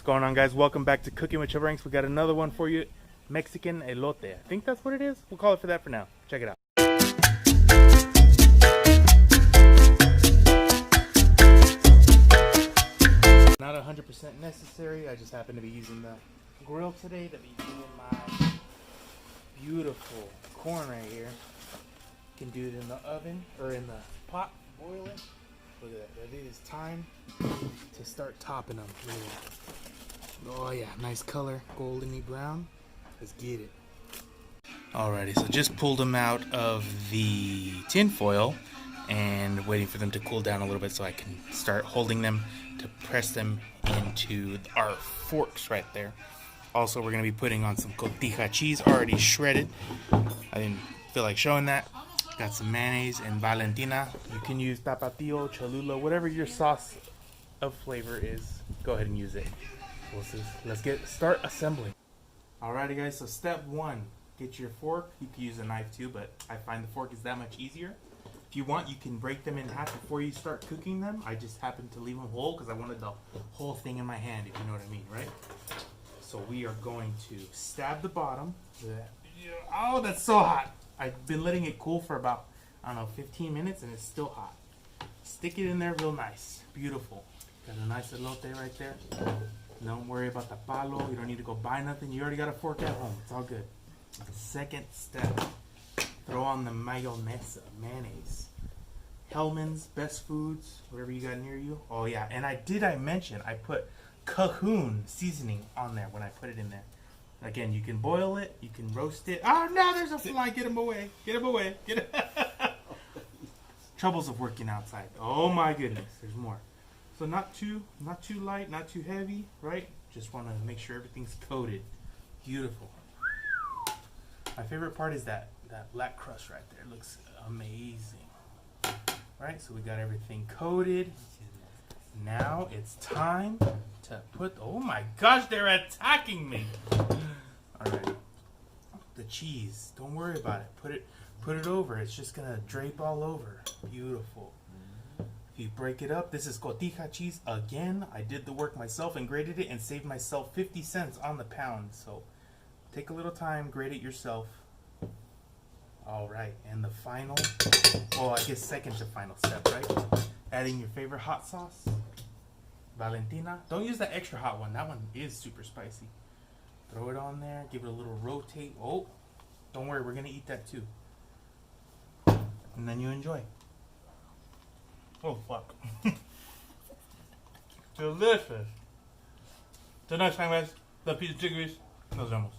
What's going on, guys? Welcome back to Cooking with Chubaranks. We got another one for you. Mexican Elote. I think that's what it is. We'll call it for that for now. Check it out. Not 100% necessary. I just happen to be using the grill today to be doing my beautiful corn right here. You can do it in the oven or in the pot, boil it. Look at that. It is time to start topping them. Look at that. Oh yeah, nice color, goldeny brown. Let's get it. Alrighty, so just pulled them out of the tin foil and waiting for them to cool down a little bit so I can start holding them to press them into our forks right there. Also, we're going to be putting on some cotija cheese already shredded. I didn't feel like showing that. Got some mayonnaise and Valentina. You can use tapatio, cholula, whatever your sauce of flavor is. Go ahead and use it. Let's start assembling. Alrighty, guys, so step one, get your fork. You can use a knife too, but I find the fork is that much easier. If you want, you can break them in half before you start cooking them. I just happened to leave them whole because I wanted the whole thing in my hand, if you know what I mean, right? So we are going to stab the bottom. Oh, that's so hot. I've been letting it cool for about, I don't know, 15 minutes and it's still hot. Stick it in there real nice. Beautiful. Got a nice elote right there. Don't worry about the palo. You don't need to go buy nothing. You already got a fork at home. It's all good. Second step. Throw on the mayonnaise. Hellman's, Best Foods, whatever you got near you. Oh yeah, and I mention I put Cajun seasoning on there when I put it in there. Again, you can boil it, you can roast it. Oh no, there's a fly. Get him away. Get him away. Get him. Troubles of working outside. Oh my goodness, there's more. So not too light, not too heavy, right? Just want to make sure everything's coated. Beautiful. My favorite part is that black crust right there. It looks amazing. Right, so we got everything coated. Now it's time to put, oh my gosh, they're attacking me. All right, the cheese, don't worry about it. Put it over. It's just gonna drape all over. Beautiful. If you break it up, this is cotija cheese again. I did the work myself and grated it and saved myself 50 cents on the pound. So take a little time, grate it yourself. All right, and the final, well, I guess second to final step, right? Adding your favorite hot sauce, Valentina. Don't use that extra hot one. That one is super spicy. Throw it on there. Give it a little rotate. Oh, don't worry. We're going to eat that too. And then you enjoy. Oh, fuck. Delicious. Till next time, guys. The pizza chickpeas. Nos vemos.